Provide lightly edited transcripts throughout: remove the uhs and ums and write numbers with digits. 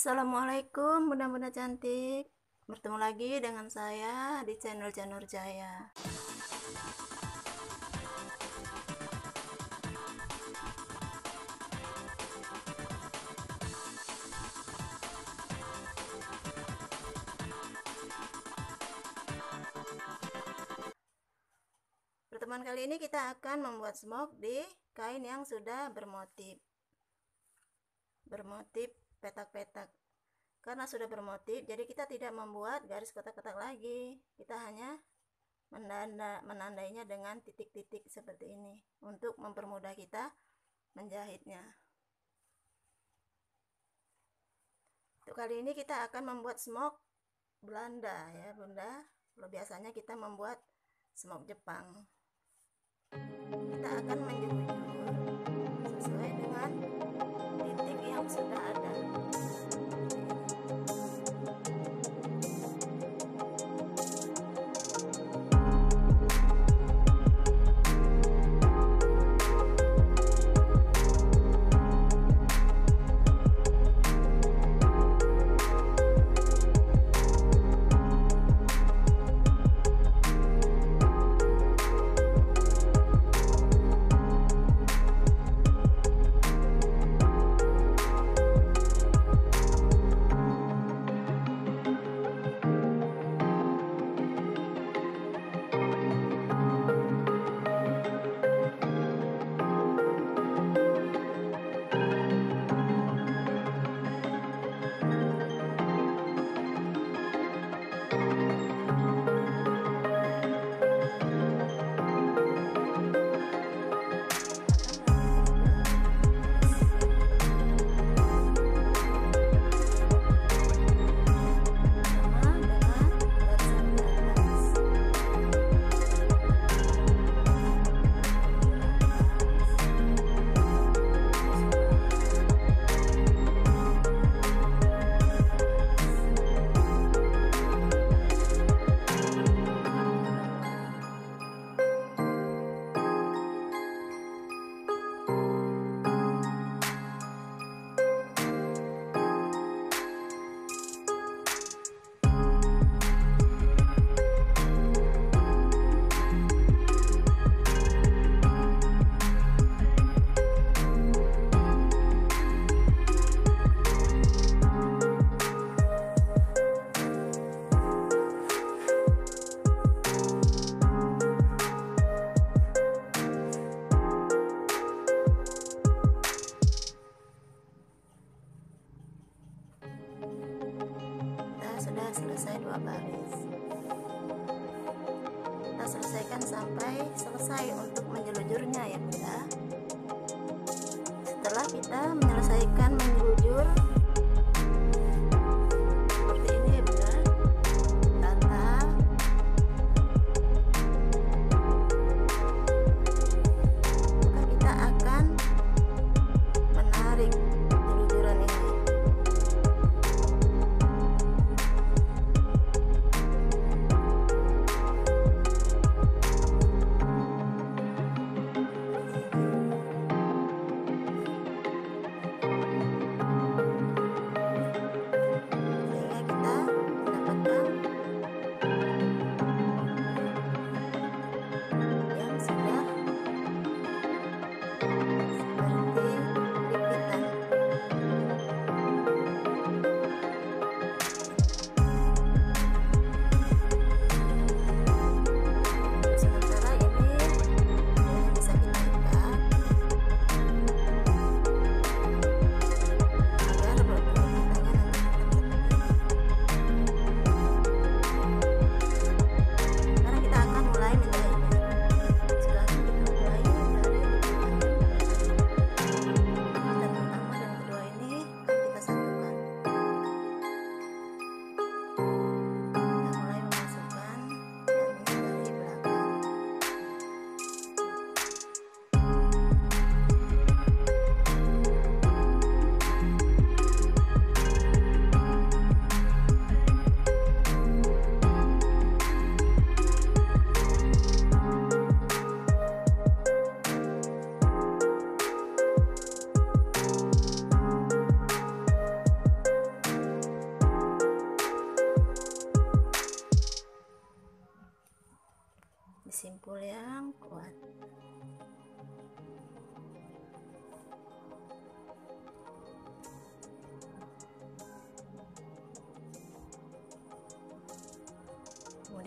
Assalamualaikum bunda-bunda cantik. Bertemu lagi dengan saya di channel Janur Jaya. Pertemuan kali ini kita akan membuat smock di kain yang sudah bermotif petak-petak. Karena sudah bermotif, jadi kita tidak membuat garis kotak-kotak lagi. Kita hanya menandainya dengan titik-titik seperti ini untuk mempermudah kita menjahitnya. Untuk kali ini kita akan membuat smock Belanda ya bunda. Kalau biasanya kita membuat smock Jepang. Kita akan menjulur sesuai dengan titik yang sudah ada. Sudah selesai 2 baris. Kita selesaikan sampai selesai untuk menjelujurnya ya bunda. Setelah kita menyelesaikan menjelujur seperti ini ya bunda, tata maka kita akan menarik jelujuran ini.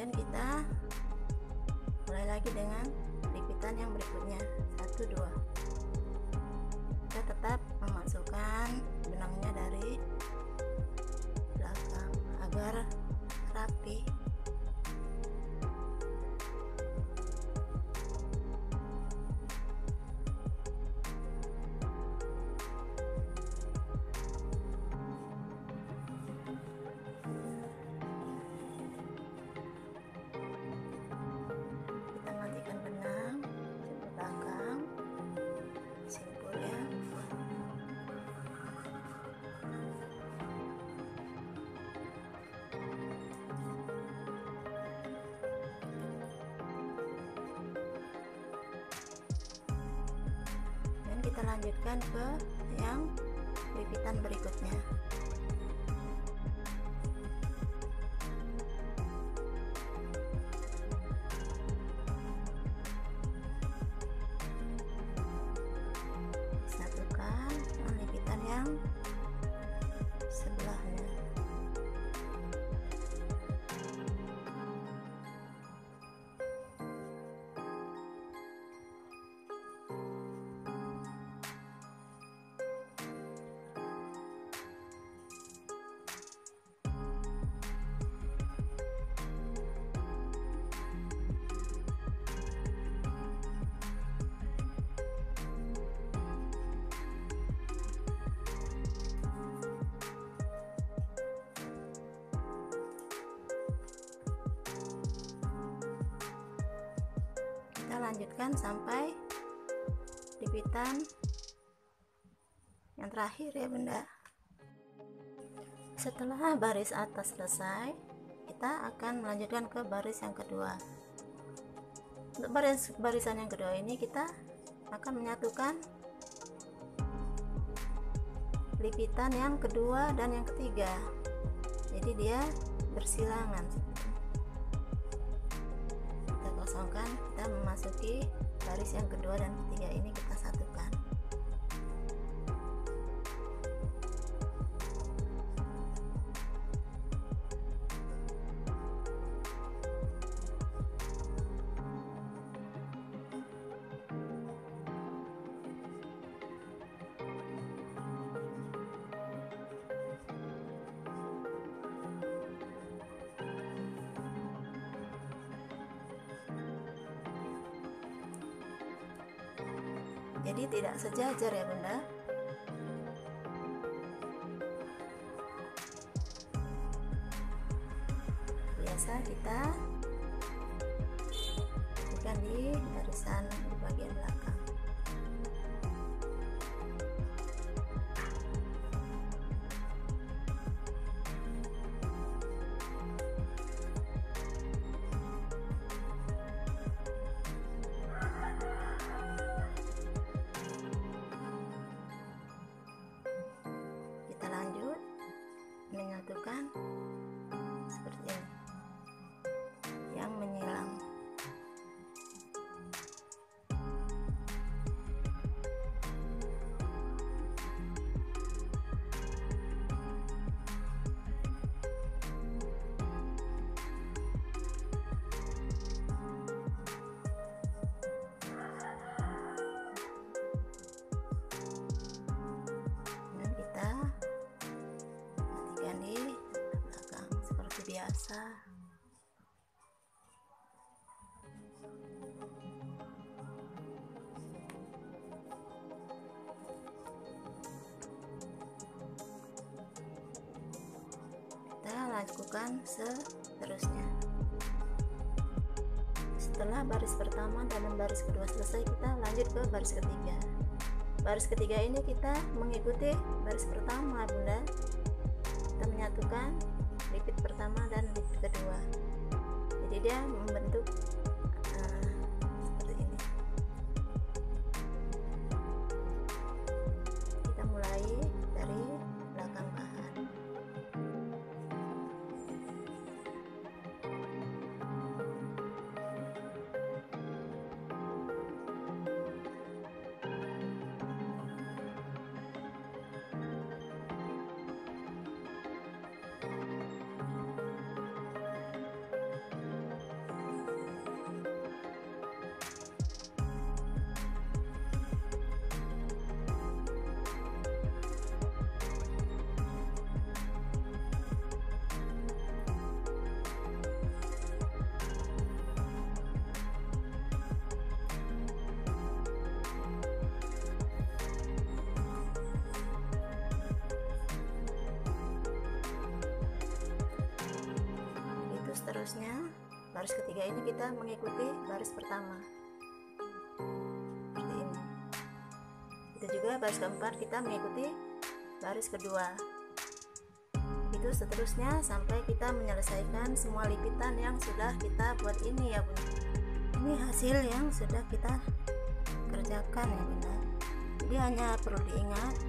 kemudian kita mulai lagi dengan lipitan yang berikutnya, 1 2. Kita tetap memasukkan benangnya dari belakang agar rapi. Kita lanjutkan ke yang lipitan berikutnya. Satukan dengan lipitan yang sebelahnya. Kita lanjutkan sampai lipitan yang terakhir ya Bunda. Setelah baris atas selesai, kita akan melanjutkan ke baris yang kedua. Untuk barisan yang kedua ini kita akan menyatukan lipitan yang kedua dan yang ketiga, jadi dia bersilangan. Kita kosongkan, kita memasuki baris yang kedua dan ketiga ini kita satukan. Jadi tidak sejajar ya Bunda. Biasa kita lakukan di barisan di bagian belakang. Menyatukan seperti ini yang menyilang. Dan kita di belakang seperti biasa. Kita lakukan seterusnya. Setelah baris pertama dan baris kedua selesai, kita lanjut ke baris ketiga. Baris ketiga ini kita mengikuti baris pertama Bunda. Kita menyatukan lipit pertama dan lipit kedua, jadi dia membentuk seperti ini. Kita mulai dari belakang bahan. seterusnya baris ketiga ini kita mengikuti baris pertama seperti ini. Itu juga baris keempat kita mengikuti baris kedua. Itu seterusnya sampai kita menyelesaikan semua lipitan yang sudah kita buat ini ya Bunda. Ini hasil yang sudah kita kerjakan ya Bunda. Jadi hanya perlu diingat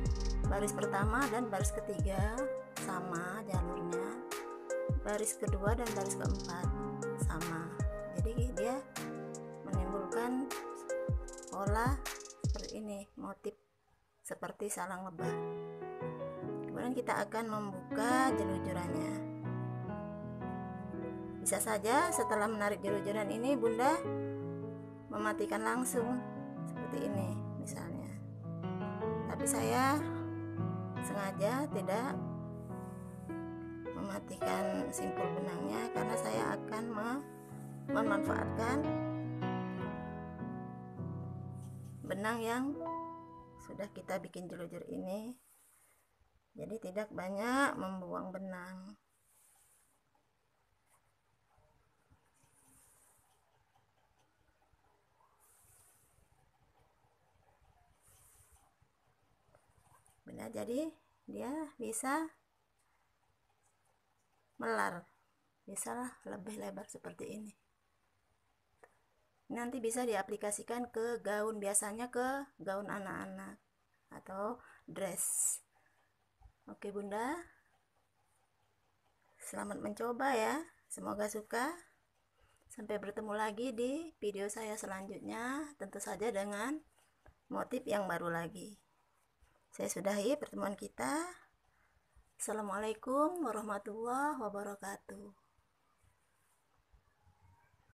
baris pertama dan baris ketiga sama jalurnya, baris kedua dan baris keempat sama. Jadi dia menimbulkan pola seperti ini, motif seperti salang lebah. Kemudian kita akan membuka jerujurannya. Bisa saja setelah menarik jerujuran ini Bunda mematikan langsung seperti ini misalnya. Tapi saya sengaja tidak mematikan simpul benangnya karena saya akan memanfaatkan benang yang sudah kita bikin jelujur ini. Jadi tidak banyak membuang benang. Benar, jadi dia bisa melar, bisa lebih lebar seperti ini. Nanti bisa diaplikasikan ke gaun, biasanya ke gaun anak-anak atau dress. Oke Bunda, selamat mencoba ya, semoga suka. Sampai bertemu lagi di video saya selanjutnya, tentu saja dengan motif yang baru lagi. Saya sudahi pertemuan kita. Assalamualaikum warahmatullahi wabarakatuh.